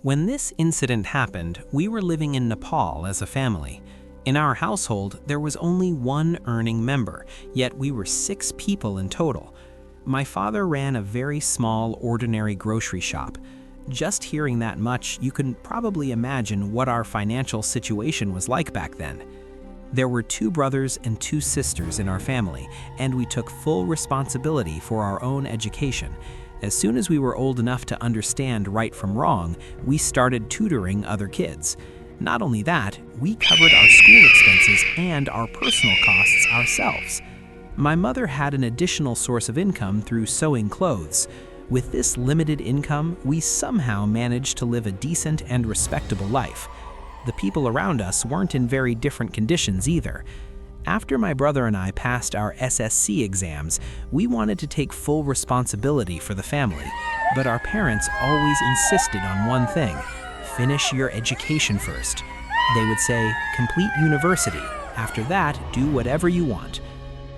When this incident happened, we were living in Nepal as a family. In our household, there was only one earning member, yet we were 6 people in total. My father ran a very small, ordinary grocery shop. Just hearing that much, you can probably imagine what our financial situation was like back then. There were 2 brothers and 2 sisters in our family, and we took full responsibility for our own education. As soon as we were old enough to understand right from wrong, we started tutoring other kids. Not only that, we covered our school expenses and our personal costs ourselves. My mother had an additional source of income through sewing clothes. With this limited income, we somehow managed to live a decent and respectable life. The people around us weren't in very different conditions either. After my brother and I passed our SSC exams, we wanted to take full responsibility for the family. But our parents always insisted on one thing: finish your education first. They would say, complete university. After that, do whatever you want.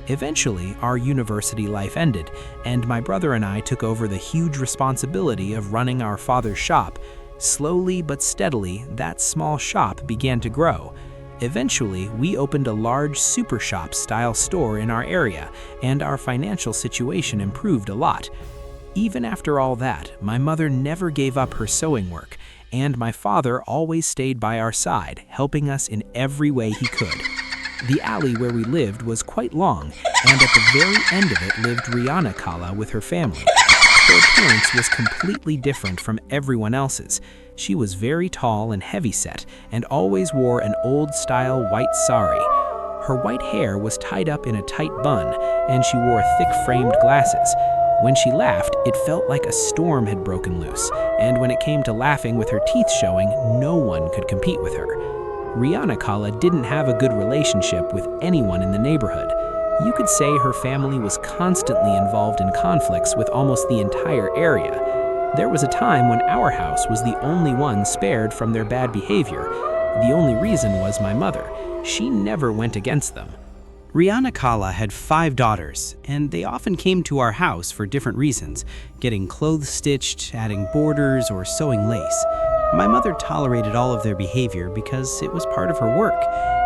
Eventually, our university life ended, and my brother and I took over the huge responsibility of running our father's shop. Slowly but steadily, that small shop began to grow. Eventually, we opened a large super shop-style store in our area, and our financial situation improved a lot. Even after all that, my mother never gave up her sewing work, and my father always stayed by our side, helping us in every way he could. The alley where we lived was quite long, and at the very end of it lived Rihanna Kala with her family. Her appearance was completely different from everyone else's. She was very tall and heavy-set, and always wore an old-style white sari. Her white hair was tied up in a tight bun, and she wore thick-framed glasses. When she laughed, it felt like a storm had broken loose, and when it came to laughing with her teeth showing, no one could compete with her. Rihanna Kala didn't have a good relationship with anyone in the neighborhood. You could say her family was constantly involved in conflicts with almost the entire area. There was a time when our house was the only one spared from their bad behavior. The only reason was my mother. She never went against them. Rihanna Kala had 5 daughters, and they often came to our house for different reasons, getting clothes stitched, adding borders, or sewing lace. My mother tolerated all of their behavior because it was part of her work.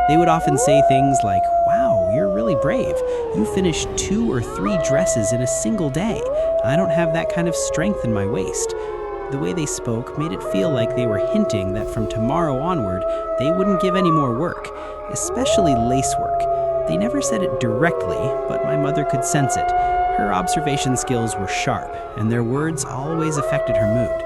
They would often say things like, "Wow, you're really brave. You finished 2 or 3 dresses in a single day. I don't have that kind of strength in my waist." The way they spoke made it feel like they were hinting that from tomorrow onward, they wouldn't give any more work, especially lace work. They never said it directly, but my mother could sense it. Her observation skills were sharp, and their words always affected her mood.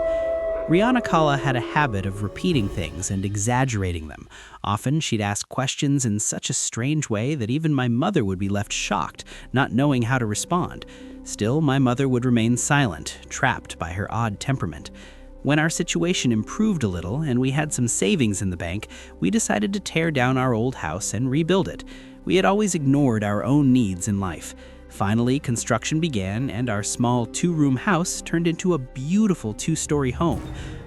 Rihanna Kala had a habit of repeating things and exaggerating them. Often she'd ask questions in such a strange way that even my mother would be left shocked, not knowing how to respond. Still, my mother would remain silent, trapped by her odd temperament. When our situation improved a little and we had some savings in the bank, we decided to tear down our old house and rebuild it. We had always ignored our own needs in life. Finally, construction began, and our small 2-room house turned into a beautiful 2-story home.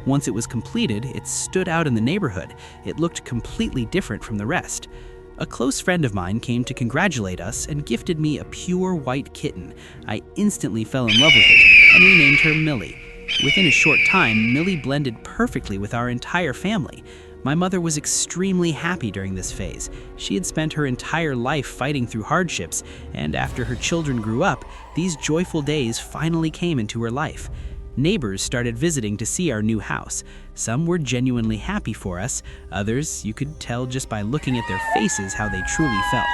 Once it was completed, it stood out in the neighborhood. It looked completely different from the rest. A close friend of mine came to congratulate us and gifted me a pure white kitten. I instantly fell in love with it and renamed her Millie. Within a short time, Millie blended perfectly with our entire family. My mother was extremely happy during this phase. She had spent her entire life fighting through hardships, and after her children grew up, these joyful days finally came into her life. Neighbors started visiting to see our new house. Some were genuinely happy for us, others you could tell just by looking at their faces how they truly felt.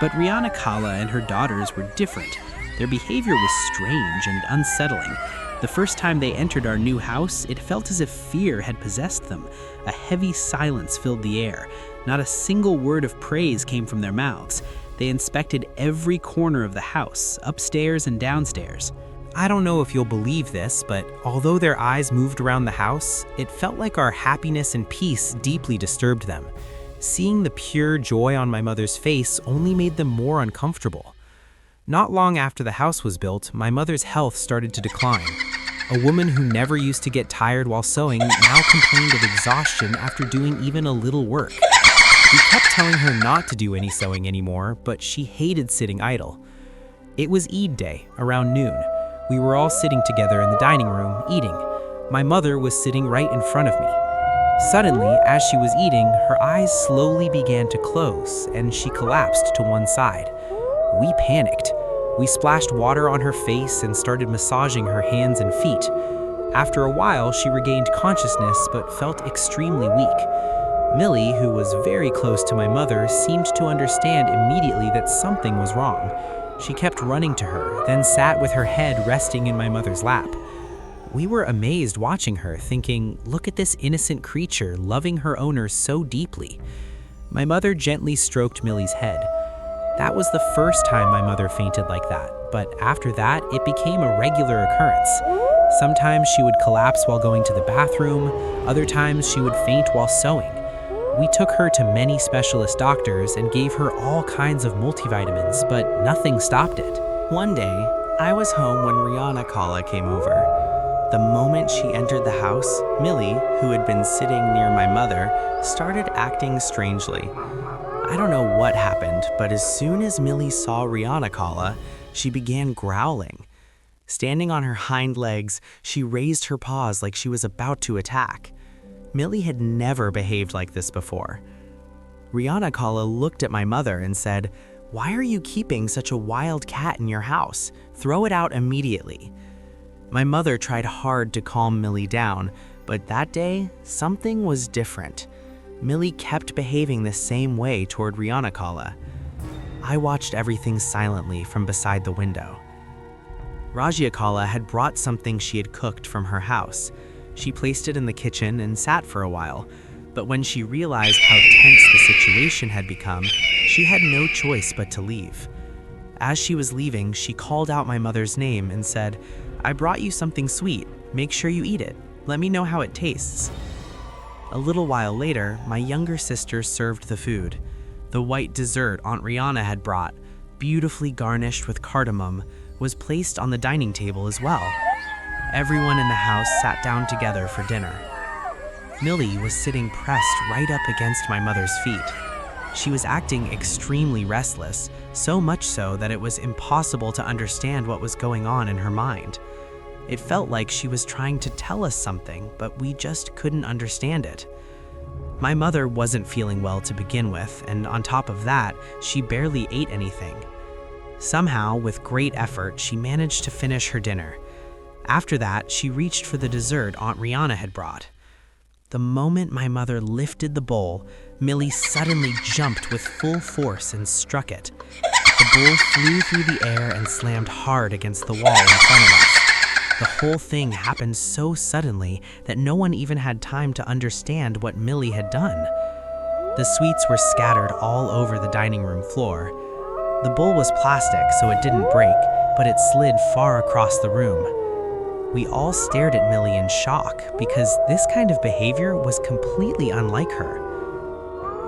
But Rihanna Kala and her daughters were different. Their behavior was strange and unsettling. The first time they entered our new house, it felt as if fear had possessed them. A heavy silence filled the air. Not a single word of praise came from their mouths. They inspected every corner of the house, upstairs and downstairs. I don't know if you'll believe this, but although their eyes moved around the house, it felt like our happiness and peace deeply disturbed them. Seeing the pure joy on my mother's face only made them more uncomfortable. Not long after the house was built, my mother's health started to decline. A woman who never used to get tired while sewing now complained of exhaustion after doing even a little work. We kept telling her not to do any sewing anymore, but she hated sitting idle. It was Eid day, around noon. We were all sitting together in the dining room, eating. My mother was sitting right in front of me. Suddenly, as she was eating, her eyes slowly began to close and she collapsed to one side. We panicked. We splashed water on her face and started massaging her hands and feet. After a while, she regained consciousness but felt extremely weak. Millie, who was very close to my mother, seemed to understand immediately that something was wrong. She kept running to her, then sat with her head resting in my mother's lap. We were amazed watching her, thinking, look at this innocent creature loving her owner so deeply. My mother gently stroked Millie's head. That was the first time my mother fainted like that, but after that, it became a regular occurrence. Sometimes she would collapse while going to the bathroom, other times she would faint while sewing. We took her to many specialist doctors and gave her all kinds of multivitamins, but nothing stopped it. One day, I was home when Rihanna Kala came over. The moment she entered the house, Millie, who had been sitting near my mother, started acting strangely. I don't know what happened, but as soon as Millie saw Rihanna Kala, she began growling. Standing on her hind legs, she raised her paws like she was about to attack. Millie had never behaved like this before. Rihanna Kala looked at my mother and said, "Why are you keeping such a wild cat in your house? Throw it out immediately." My mother tried hard to calm Millie down, but that day, something was different. Millie kept behaving the same way toward Rihanna Kala. I watched everything silently from beside the window. Rajya Kala had brought something she had cooked from her house. She placed it in the kitchen and sat for a while, but when she realized how tense the situation had become, she had no choice but to leave. As she was leaving, she called out my mother's name and said, "I brought you something sweet. Make sure you eat it. Let me know how it tastes." A little while later, my younger sister served the food. The white dessert Aunt Rihanna had brought, beautifully garnished with cardamom, was placed on the dining table as well. Everyone in the house sat down together for dinner. Millie was sitting pressed right up against my mother's feet. She was acting extremely restless, so much so that it was impossible to understand what was going on in her mind. It felt like she was trying to tell us something, but we just couldn't understand it. My mother wasn't feeling well to begin with, and on top of that, she barely ate anything. Somehow, with great effort, she managed to finish her dinner. After that, she reached for the dessert Aunt Rihanna had brought. The moment my mother lifted the bowl, Millie suddenly jumped with full force and struck it. The bowl flew through the air and slammed hard against the wall in front of us. The whole thing happened so suddenly that no one even had time to understand what Millie had done. The sweets were scattered all over the dining room floor. The bowl was plastic, so it didn't break, but it slid far across the room. We all stared at Millie in shock because this kind of behavior was completely unlike her.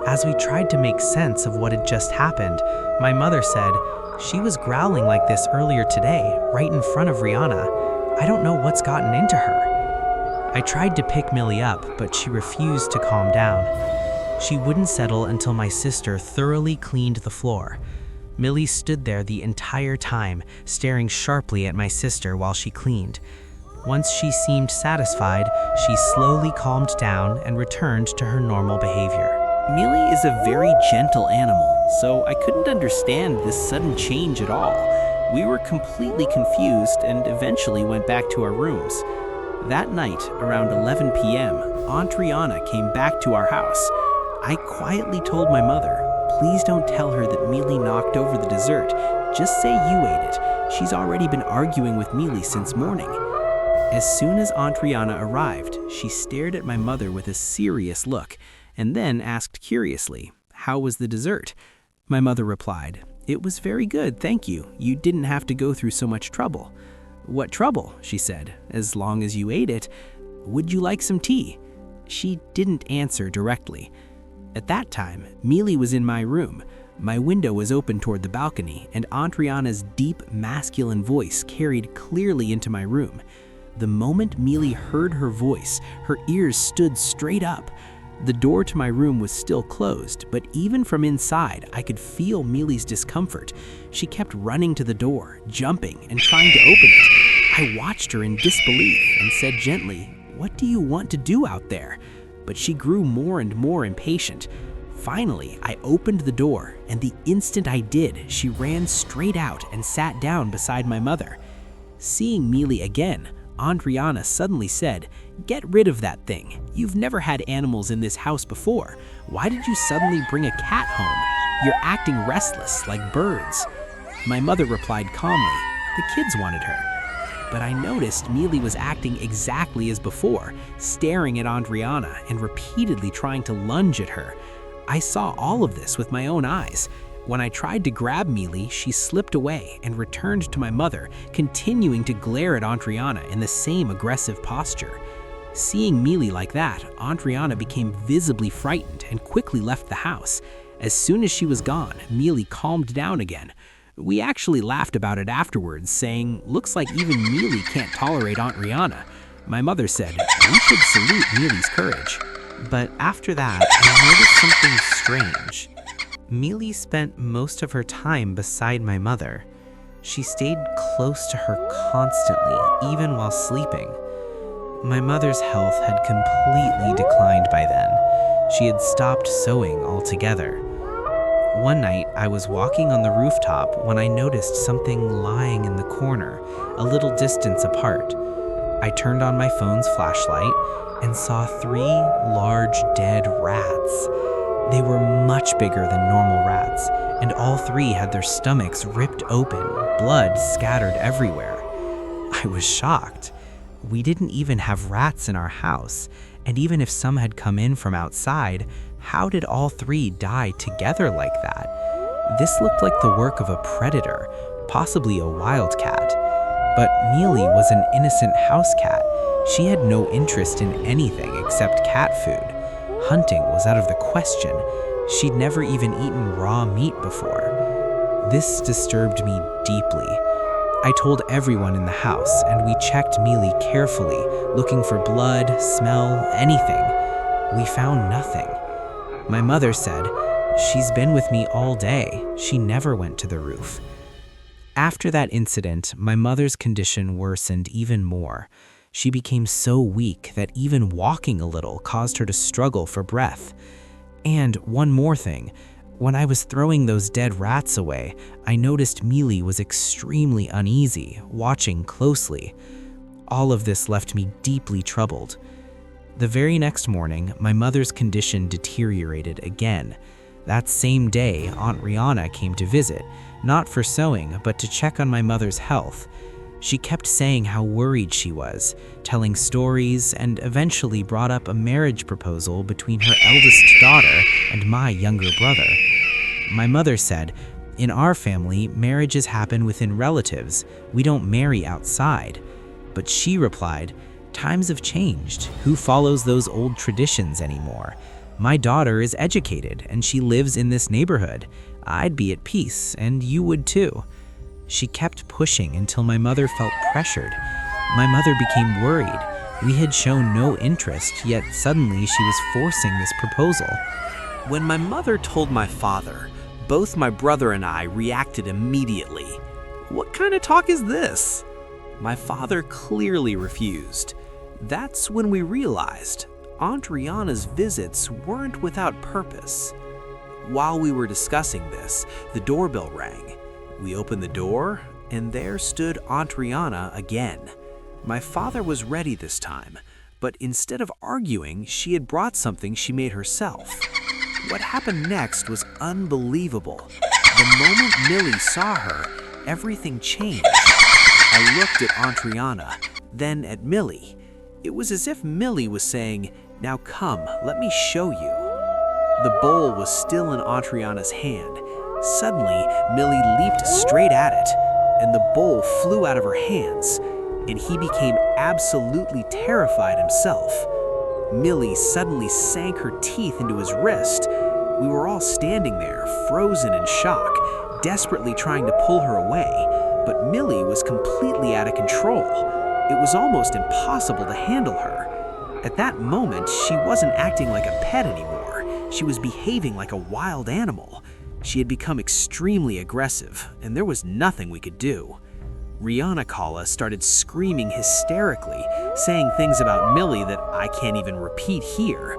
As we tried to make sense of what had just happened, my mother said, "She was growling like this earlier today, right in front of Rihanna. I don't know what's gotten into her." I tried to pick Millie up, but she refused to calm down. She wouldn't settle until my sister thoroughly cleaned the floor. Millie stood there the entire time, staring sharply at my sister while she cleaned. Once she seemed satisfied, she slowly calmed down and returned to her normal behavior. Millie is a very gentle animal, so I couldn't understand this sudden change at all. We were completely confused and eventually went back to our rooms. That night, around 11 p.m., Aunt Rihanna came back to our house. I quietly told my mother, "Please don't tell her that Millie knocked over the dessert. Just say you ate it. She's already been arguing with Millie since morning." As soon as Aunt Rihanna arrived, she stared at my mother with a serious look and then asked curiously, "How was the dessert?" My mother replied, "It was very good, thank you. You didn't have to go through so much trouble." "What trouble?" she said. "As long as you ate it. Would you like some tea?" She didn't answer directly. At that time, Millie was in my room. My window was open toward the balcony, and Aunt Rihanna's deep, masculine voice carried clearly into my room. The moment Millie heard her voice, her ears stood straight up. The door to my room was still closed, but even from inside, I could feel Millie's discomfort. She kept running to the door, jumping, and trying to open it. I watched her in disbelief and said gently, "What do you want to do out there?" But she grew more and more impatient. Finally, I opened the door, and the instant I did, she ran straight out and sat down beside my mother. Seeing Mealy again, Andriana suddenly said, "Get rid of that thing. You've never had animals in this house before. Why did you suddenly bring a cat home? You're acting restless like birds." My mother replied calmly, "The kids wanted her." But I noticed Mealy was acting exactly as before, staring at Andriana and repeatedly trying to lunge at her. I saw all of this with my own eyes. When I tried to grab Mealy, she slipped away and returned to my mother, continuing to glare at Andriana in the same aggressive posture. Seeing Mealy like that, Andriana became visibly frightened and quickly left the house. As soon as she was gone, Mealy calmed down again. We actually laughed about it afterwards, saying, "Looks like even Mealy can't tolerate Andriana." My mother said, "We should salute Mealy's courage." But after that, I noticed something strange. Mealy spent most of her time beside my mother. She stayed close to her constantly, even while sleeping. My mother's health had completely declined by then. She had stopped sewing altogether. One night, I was walking on the rooftop when I noticed something lying in the corner, a little distance apart. I turned on my phone's flashlight and saw 3 large dead rats. They were much bigger than normal rats, and all 3 had their stomachs ripped open, blood scattered everywhere. I was shocked. We didn't even have rats in our house, and even if some had come in from outside, how did all 3 die together like that? This looked like the work of a predator, possibly a wildcat. But Mealy was an innocent house cat. She had no interest in anything except cat food. Hunting was out of the question. She'd never even eaten raw meat before. This disturbed me deeply. I told everyone in the house, and we checked Mealy carefully, looking for blood, smell, anything. We found nothing. My mother said, "She's been with me all day. She never went to the roof." After that incident, my mother's condition worsened even more. She became so weak that even walking a little caused her to struggle for breath. And one more thing, when I was throwing those dead rats away, I noticed Mealy was extremely uneasy, watching closely. All of this left me deeply troubled. The very next morning, my mother's condition deteriorated again. That same day, Aunt Rihanna came to visit, not for sewing, but to check on my mother's health. She kept saying how worried she was, telling stories, and eventually brought up a marriage proposal between her eldest daughter and my younger brother. My mother said, "In our family, marriages happen within relatives. We don't marry outside." But she replied, "Times have changed. Who follows those old traditions anymore? My daughter is educated and she lives in this neighborhood. I'd be at peace, and you would too." She kept pushing until my mother felt pressured. My mother became worried. We had shown no interest, yet suddenly she was forcing this proposal. When my mother told my father, both my brother and I reacted immediately. "What kind of talk is this?" My father clearly refused. That's when we realized Aunt Rihanna's visits weren't without purpose. While we were discussing this, the doorbell rang. We opened the door, and there stood Aunt Rihanna again. My father was ready this time, but instead of arguing, she had brought something she made herself. What happened next was unbelievable. The moment Millie saw her, everything changed. I looked at Aunt Rihanna, then at Millie. It was as if Millie was saying, "Now come, let me show you." The bowl was still in Aunt Rihanna's hand. Suddenly, Millie leaped straight at it, and the bowl flew out of her hands, and he became absolutely terrified himself. Millie suddenly sank her teeth into his wrist. We were all standing there, frozen in shock, desperately trying to pull her away, but Millie was completely out of control. It was almost impossible to handle her. At that moment, she wasn't acting like a pet anymore. She was behaving like a wild animal. She had become extremely aggressive, and there was nothing we could do. Rihanna Kala started screaming hysterically, saying things about Millie that I can't even repeat here.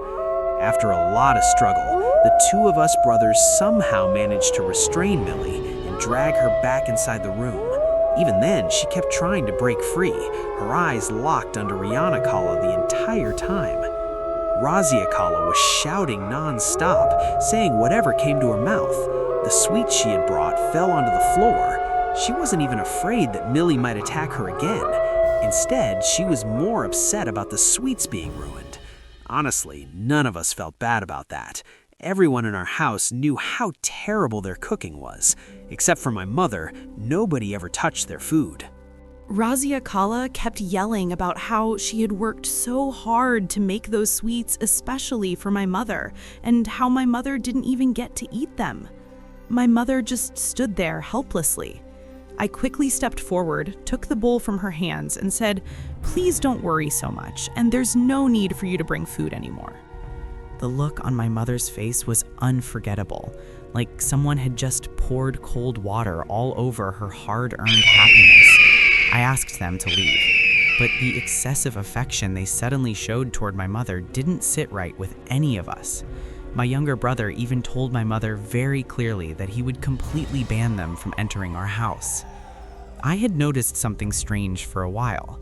After a lot of struggle, the two of us brothers somehow managed to restrain Millie and drag her back inside the room. Even then, she kept trying to break free, her eyes locked under Rihanna Kala the entire time. Razia Kala was shouting non-stop, saying whatever came to her mouth. The sweets she had brought fell onto the floor. She wasn't even afraid that Millie might attack her again. Instead, she was more upset about the sweets being ruined. Honestly, none of us felt bad about that. Everyone in our house knew how terrible their cooking was. Except for my mother, nobody ever touched their food. Razia Kala kept yelling about how she had worked so hard to make those sweets especially for my mother, and how my mother didn't even get to eat them. My mother just stood there helplessly. I quickly stepped forward, took the bowl from her hands, and said, "Please don't worry so much, and there's no need for you to bring food anymore." The look on my mother's face was unforgettable, like someone had just poured cold water all over her hard-earned happiness. I asked them to leave, but the excessive affection they suddenly showed toward my mother didn't sit right with any of us. My younger brother even told my mother very clearly that he would completely ban them from entering our house. I had noticed something strange for a while.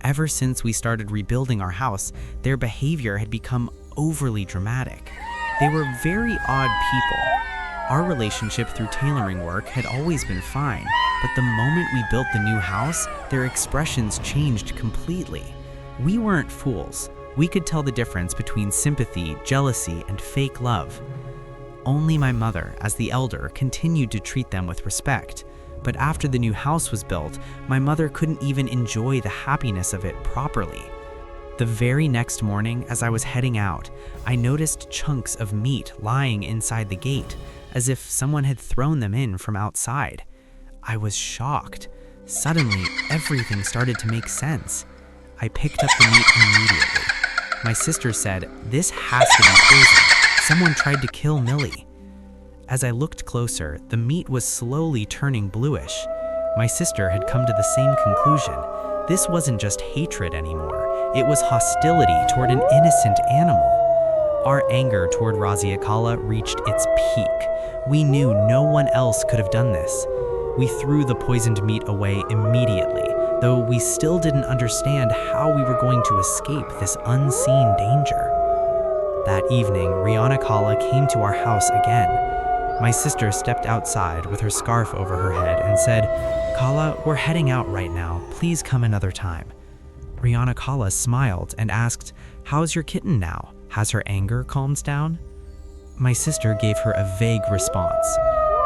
Ever since we started rebuilding our house, their behavior had become overly dramatic. They were very odd people. Our relationship through tailoring work had always been fine, but the moment we built the new house, their expressions changed completely. We weren't fools. We could tell the difference between sympathy, jealousy, and fake love. Only my mother, as the elder, continued to treat them with respect. But after the new house was built, my mother couldn't even enjoy the happiness of it properly. The very next morning, as I was heading out, I noticed chunks of meat lying inside the gate, as if someone had thrown them in from outside. I was shocked. Suddenly, everything started to make sense. I picked up the meat immediately. My sister said, "This has to be poison. Someone tried to kill Millie." As I looked closer, the meat was slowly turning bluish. My sister had come to the same conclusion. This wasn't just hatred anymore. It was hostility toward an innocent animal. Our anger toward Razia Kala reached its peak. We knew no one else could have done this. We threw the poisoned meat away immediately, though we still didn't understand how we were going to escape this unseen danger. That evening, Rihanna Kala came to our house again. My sister stepped outside with her scarf over her head and said, "Kala, we're heading out right now. Please come another time." Rihanna Kala smiled and asked, "How's your kitten now? Has her anger calmed down?" My sister gave her a vague response.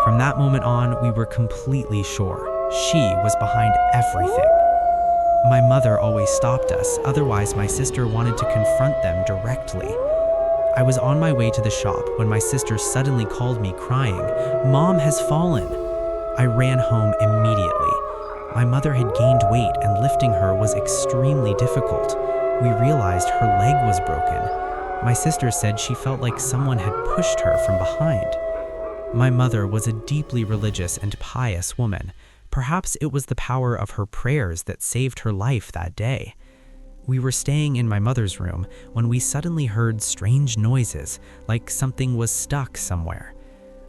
From that moment on, we were completely sure she was behind everything. My mother always stopped us, otherwise my sister wanted to confront them directly. I was on my way to the shop when my sister suddenly called me crying, "Mom has fallen." I ran home immediately. My mother had gained weight and lifting her was extremely difficult. We realized her leg was broken. My sister said she felt like someone had pushed her from behind. My mother was a deeply religious and pious woman. Perhaps it was the power of her prayers that saved her life that day. We were staying in my mother's room when we suddenly heard strange noises, like something was stuck somewhere.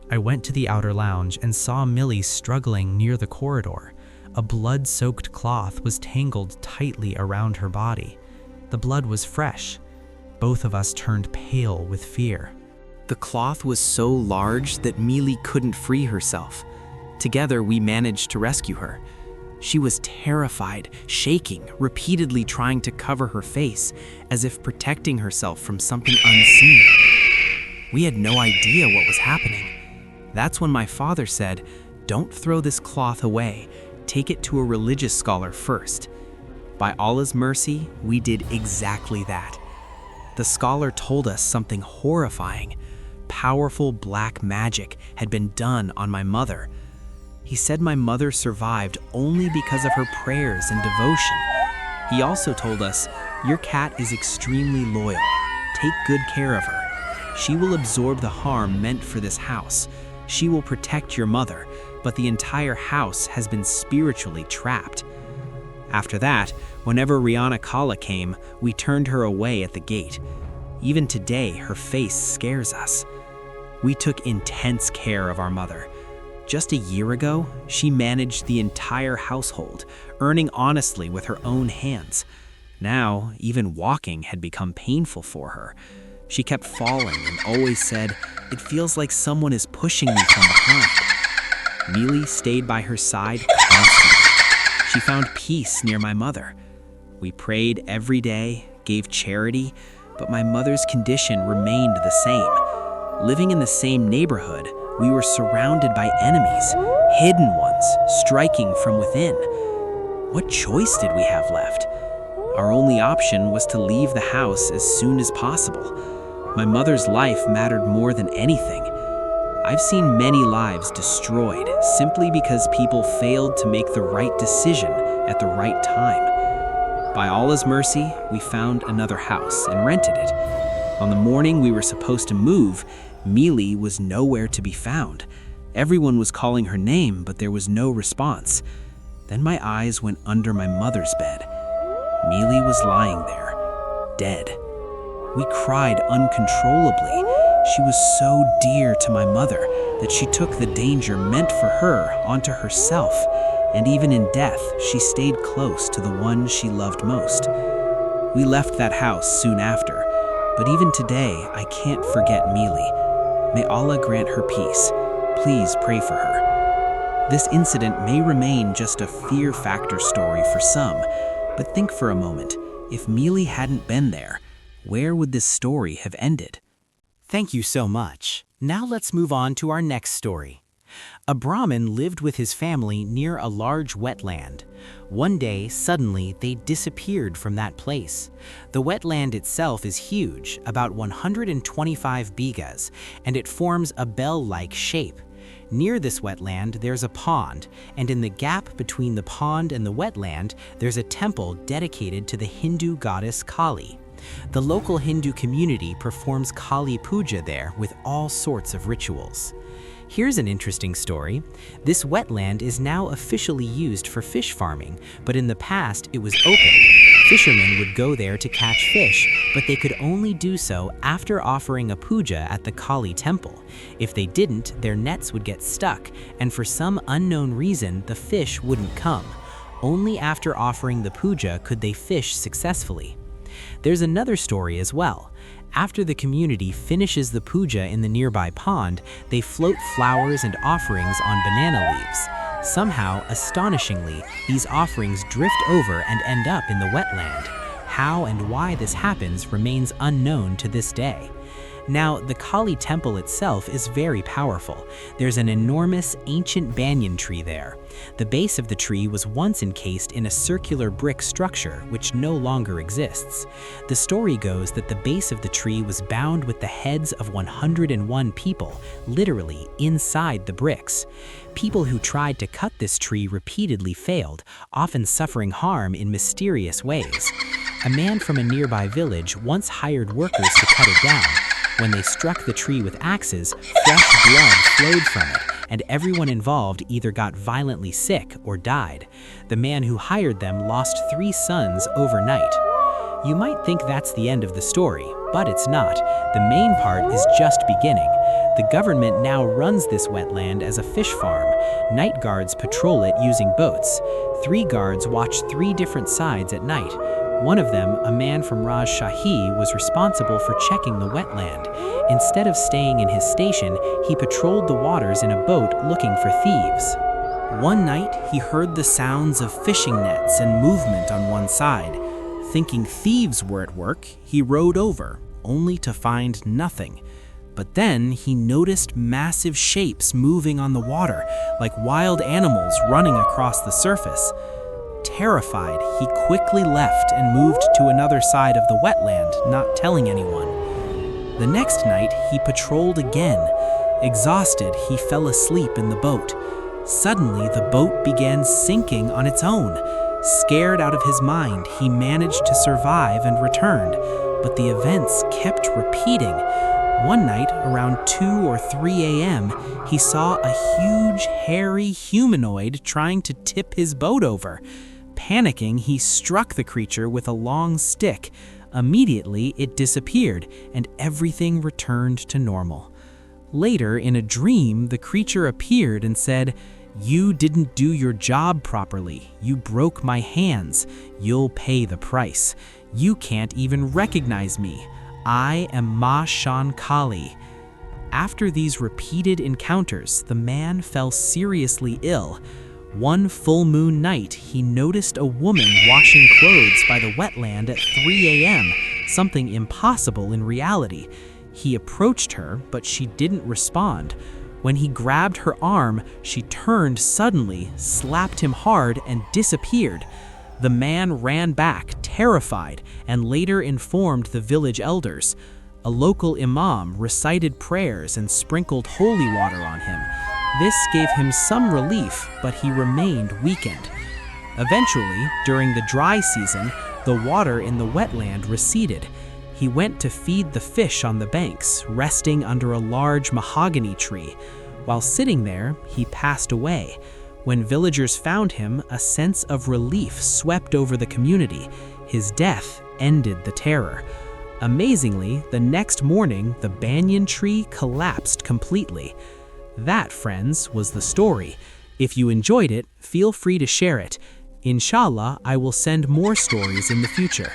I went to the outer lounge and saw Millie struggling near the corridor. A blood-soaked cloth was tangled tightly around her body. The blood was fresh. Both of us turned pale with fear. The cloth was so large that Millie couldn't free herself. Together, we managed to rescue her. She was terrified, shaking, repeatedly trying to cover her face, as if protecting herself from something unseen. We had no idea what was happening. That's when my father said, "Don't throw this cloth away. Take it to a religious scholar first." By Allah's mercy, we did exactly that. The scholar told us something horrifying. Powerful black magic had been done on my mother. He said my mother survived only because of her prayers and devotion. He also told us, "Your cat is extremely loyal. Take good care of her. She will absorb the harm meant for this house. She will protect your mother, but the entire house has been spiritually trapped. After that, whenever Rihanna Kala came, we turned her away at the gate. Even today, her face scares us. We took intense care of our mother. Just a year ago, she managed the entire household, earning honestly with her own hands. Now, even walking had become painful for her. She kept falling and always said, "It feels like someone is pushing me from behind." Mealy stayed by her side constantly. She found peace near my mother. We prayed every day, gave charity, but my mother's condition remained the same. Living in the same neighborhood, we were surrounded by enemies, hidden ones, striking from within. What choice did we have left? Our only option was to leave the house as soon as possible. My mother's life mattered more than anything. I've seen many lives destroyed simply because people failed to make the right decision at the right time. By Allah's mercy, we found another house and rented it. On the morning we were supposed to move, Mealy was nowhere to be found. Everyone was calling her name, but there was no response. Then my eyes went under my mother's bed. Mealy was lying there, dead. We cried uncontrollably. She was so dear to my mother that she took the danger meant for her onto herself, and even in death, she stayed close to the one she loved most. We left that house soon after, but even today, I can't forget Mealy. May Allah grant her peace. Please pray for her. This incident may remain just a fear factor story for some, but think for a moment, if Mealy hadn't been there, where would this story have ended? Thank you so much. Now let's move on to our next story. A Brahmin lived with his family near a large wetland. One day, suddenly, they disappeared from that place. The wetland itself is huge, about 125 bighas, and it forms a bell-like shape. Near this wetland, there's a pond, and in the gap between the pond and the wetland, there's a temple dedicated to the Hindu goddess Kali. The local Hindu community performs Kali Puja there with all sorts of rituals. Here's an interesting story. This wetland is now officially used for fish farming, but in the past it was open. Fishermen would go there to catch fish, but they could only do so after offering a puja at the Kali temple. If they didn't, their nets would get stuck, and for some unknown reason, the fish wouldn't come. Only after offering the puja could they fish successfully. There's another story as well. After the community finishes the puja in the nearby pond, they float flowers and offerings on banana leaves. Somehow, astonishingly, these offerings drift over and end up in the wetland. How and why this happens remains unknown to this day. Now, the Kali temple itself is very powerful. There's an enormous ancient banyan tree there. The base of the tree was once encased in a circular brick structure which no longer exists. The story goes that the base of the tree was bound with the heads of 101 people, literally inside the bricks. People who tried to cut this tree repeatedly failed, often suffering harm in mysterious ways. A man from a nearby village once hired workers to cut it down. When they struck the tree with axes, fresh blood flowed from it, and everyone involved either got violently sick or died. The man who hired them lost 3 sons overnight. You might think that's the end of the story, but it's not. The main part is just beginning. The government now runs this wetland as a fish farm. Night guards patrol it using boats. 3 guards watch 3 different sides at night. One of them, a man from Rajshahi, was responsible for checking the wetland. Instead of staying in his station, he patrolled the waters in a boat looking for thieves. One night, he heard the sounds of fishing nets and movement on one side. Thinking thieves were at work, he rowed over, only to find nothing. But then he noticed massive shapes moving on the water, like wild animals running across the surface. Terrified, he quickly left and moved to another side of the wetland, not telling anyone. The next night, he patrolled again. Exhausted, he fell asleep in the boat. Suddenly, the boat began sinking on its own. Scared out of his mind, he managed to survive and returned, but the events kept repeating. One night, around 2 or 3 a.m., he saw a huge, hairy humanoid trying to tip his boat over. Panicking, he struck the creature with a long stick. Immediately, it disappeared, and everything returned to normal. Later, in a dream, the creature appeared and said, "You didn't do your job properly. You broke my hands. You'll pay the price. You can't even recognize me. I am Ma Shan Kali." After these repeated encounters, the man fell seriously ill. One full moon night, he noticed a woman washing clothes by the wetland at 3 a.m., something impossible in reality. He approached her, but she didn't respond. When he grabbed her arm, she turned suddenly, slapped him hard, and disappeared. The man ran back, terrified, and later informed the village elders. A local imam recited prayers and sprinkled holy water on him. This gave him some relief, but he remained weakened. Eventually, during the dry season, the water in the wetland receded. He went to feed the fish on the banks, resting under a large mahogany tree. While sitting there, he passed away. When villagers found him, a sense of relief swept over the community. His death ended the terror. Amazingly, the next morning, the banyan tree collapsed completely. That, friends, was the story. If you enjoyed it, feel free to share it. Inshallah, I will send more stories in the future.